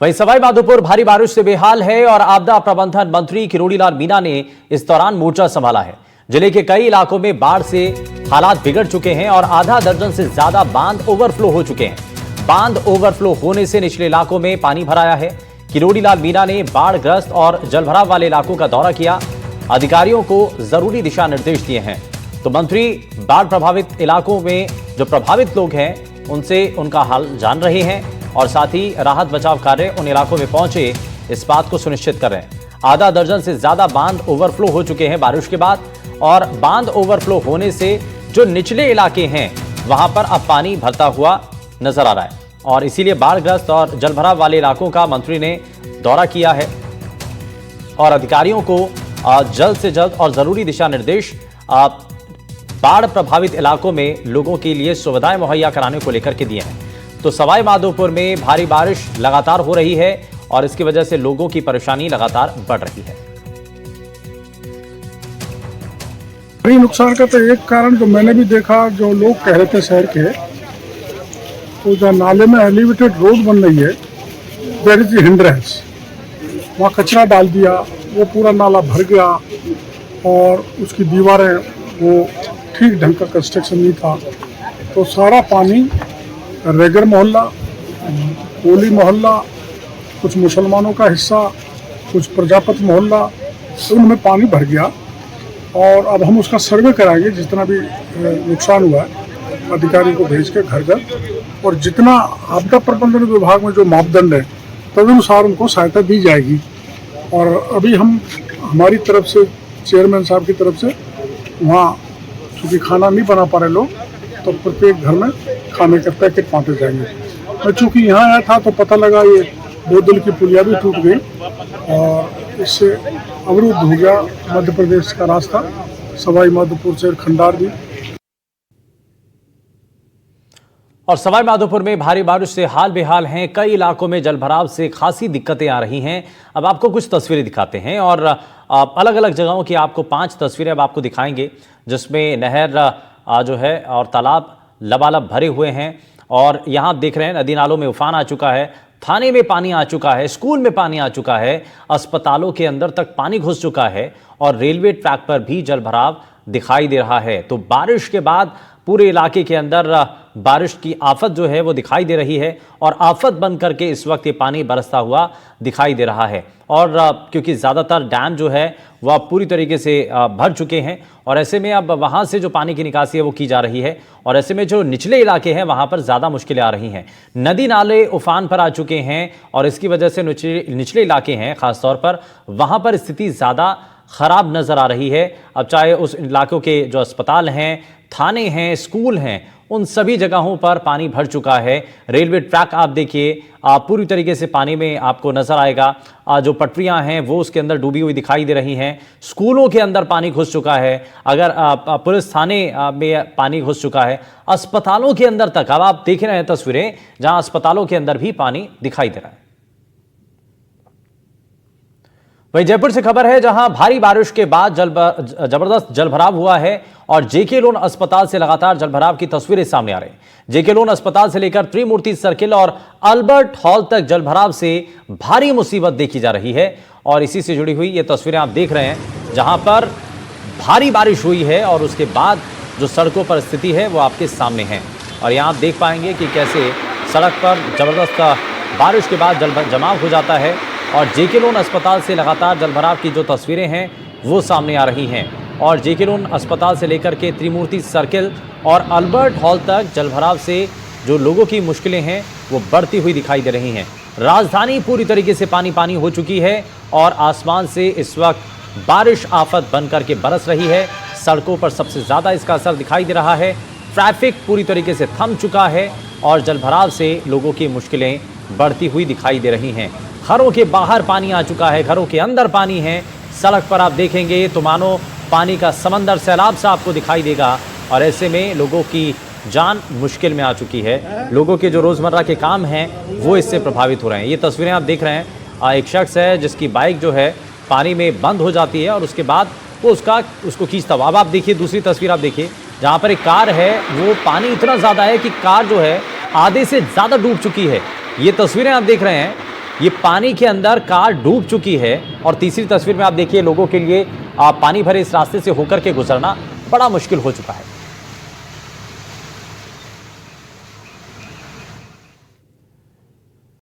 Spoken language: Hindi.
वहीं सवाई माधोपुर भारी बारिश से बेहाल है और आपदा प्रबंधन मंत्री किरोड़ीलाल मीणा ने इस दौरान मोर्चा संभाला है। जिले के कई इलाकों में बाढ़ से हालात बिगड़ चुके हैं और आधा दर्जन से ज्यादा बांध ओवरफ्लो हो चुके हैं। बांध ओवरफ्लो होने से निचले इलाकों में पानी भर आया है। किरोड़ीलाल मीणा ने बाढ़ग्रस्त और जलभराव वाले इलाकों का दौरा किया, अधिकारियों को जरूरी दिशा निर्देश दिए हैं। तो मंत्री बाढ़ प्रभावित इलाकों में जो प्रभावित लोग हैं उनसे उनका हाल जान रहे हैं और साथ ही राहत बचाव कार्य उन इलाकों में पहुंचे इस बात को सुनिश्चित कर रहे हैं। आधा दर्जन से ज्यादा बांध ओवरफ्लो हो चुके हैं बारिश के बाद और बांध ओवरफ्लो होने से जो निचले इलाके हैं वहां पर अब पानी भरता हुआ नजर आ रहा है और इसीलिए बाढ़ग्रस्त और जलभराव वाले इलाकों का मंत्री ने दौरा किया है और अधिकारियों को जल्द से जल्द और जरूरी दिशा निर्देश बाढ़ प्रभावित इलाकों में लोगों के लिए सुविधाएं मुहैया कराने को लेकर के दिए हैं। तो सवाई माधोपुर में भारी बारिश लगातार हो रही है और इसकी वजह से लोगों की परेशानी लगातार बढ़ रही है। भारी नुकसान का तो एक कारण जो मैंने भी देखा, जो लोग कह रहे थे शहर के, तो जो नाले में एलिवेटेड रोड बन रही है, देयर इज हिंड्रेंस। वहाँ कचरा डाल दिया, वो पूरा नाला भर गया और उसकी दीवारें वो ठीक ढंग का कंस्ट्रक्शन नहीं था, तो सारा पानी रेगर मोहल्ला, कोली मोहल्ला, कुछ मुसलमानों का हिस्सा, कुछ प्रजापति मोहल्ला, उनमें पानी भर गया। और अब हम उसका सर्वे कराएंगे, जितना भी नुकसान हुआ है अधिकारी को भेज के घर घर, और जितना आपदा प्रबंधन विभाग में जो मापदंड है तदनुसार उनको सहायता दी जाएगी। और अभी हम हमारी तरफ से, चेयरमैन साहब की तरफ से, वहाँ चूँकि खाना नहीं बना पा रहे लोग, तो प्रत्येक घर में खाने के पैकेट बांटे जाएंगे। मैं चूँकि यहाँ आया था तो पता लगा ये 2 दिल की पुलिया भी टूट गई और इससे अवरुद्ध हो गया मध्य प्रदेश का रास्ता सवाई माधोपुर से खंडार भी। और सवाई माधोपुर में भारी बारिश से हाल बेहाल हैं। कई इलाकों में जलभराव से खासी दिक्कतें आ रही हैं। अब आपको कुछ तस्वीरें दिखाते हैं और अलग अलग जगहों की आपको 5 तस्वीरें अब आपको दिखाएंगे, जिसमें नहर जो है और तालाब लबालब भरे हुए हैं। और यहाँ आप देख रहे हैं नदी नालों में उफान आ चुका है, थाने में पानी आ चुका है, स्कूल में पानी आ चुका है, अस्पतालों के अंदर तक पानी घुस चुका है और रेलवे ट्रैक पर भी जलभराव दिखाई दे रहा है। तो बारिश के बाद पूरे इलाके के अंदर बारिश की आफत जो है वो दिखाई दे रही है और आफत बन करके इस वक्त ये पानी बरसता हुआ दिखाई दे रहा है। और क्योंकि ज़्यादातर डैम जो है वह पूरी तरीके से भर चुके हैं और ऐसे में अब वहाँ से जो पानी की निकासी है वो की जा रही है और ऐसे में जो निचले इलाके हैं वहाँ पर ज़्यादा मुश्किलें आ रही हैं। नदी नाले उफान पर आ चुके हैं और इसकी वजह से निचले इलाके हैं ख़ासतौर पर, वहाँ पर स्थिति ज़्यादा ख़राब नज़र आ रही है। अब चाहे उस इलाकों के जो अस्पताल हैं, थाने हैं, स्कूल हैं, उन सभी जगहों पर पानी भर चुका है। रेलवे ट्रैक आप देखिए पूरी तरीके से पानी में आपको नजर आएगा। जो पटरियां हैं वो उसके अंदर डूबी हुई दिखाई दे रही हैं। स्कूलों के अंदर पानी घुस चुका है, अगर पुलिस थाने में पानी घुस चुका है, अस्पतालों के अंदर तक। अब आप देख रहे हैं तस्वीरें जहां अस्पतालों के अंदर भी पानी दिखाई दे रहा है। वहीं जयपुर से खबर है जहां भारी बारिश के बाद जबरदस्त जलभराव हुआ है और जेके लोन अस्पताल से लगातार जलभराव की तस्वीरें सामने आ रही हैं। जेके लोन अस्पताल से लेकर त्रिमूर्ति सर्किल और अल्बर्ट हॉल तक जलभराव से भारी मुसीबत देखी जा रही है और इसी से जुड़ी हुई ये तस्वीरें आप देख रहे हैं जहां पर भारी बारिश हुई है और उसके बाद जो सड़कों पर स्थिति है वो आपके सामने है। और यहाँ आप देख पाएंगे कि कैसे सड़क पर जबरदस्त बारिश के बाद जमाव हो जाता है और जेके लोन अस्पताल से लगातार जलभराव की जो तस्वीरें हैं वो सामने आ रही हैं। और जेके लोन अस्पताल से लेकर के त्रिमूर्ति सर्किल और अल्बर्ट हॉल तक जलभराव से जो लोगों की मुश्किलें हैं वो बढ़ती हुई दिखाई दे रही हैं। राजधानी पूरी तरीके से पानी पानी हो चुकी है और आसमान से इस वक्त बारिश आफत बनकर के बरस रही है। सड़कों पर सबसे ज़्यादा इसका असर दिखाई दे रहा है। ट्रैफिक पूरी तरीके से थम चुका है और जलभराव से लोगों की मुश्किलें बढ़ती हुई दिखाई दे रही हैं। घरों के बाहर पानी आ चुका है, घरों के अंदर पानी है। सड़क पर आप देखेंगे तो मानो पानी का समंदर सैलाब सा आपको दिखाई देगा और ऐसे में लोगों की जान मुश्किल में आ चुकी है। लोगों के जो रोज़मर्रा के काम हैं वो इससे प्रभावित हो रहे हैं। ये तस्वीरें आप देख रहे हैं, एक शख्स है जिसकी बाइक जो है पानी में बंद हो जाती है और उसके बाद वो उसको खींचता हुआ। अब आप देखिए दूसरी तस्वीर, आप देखिए जहाँ पर एक कार है वो पानी इतना ज़्यादा है कि कार जो है आधे से ज़्यादा डूब चुकी है। ये तस्वीरें आप देख रहे हैं ये पानी के अंदर कार डूब चुकी है। और तीसरी तस्वीर में आप देखिए, लोगों के लिए पानी भरे इस रास्ते से होकर के गुजरना बड़ा मुश्किल हो चुका है।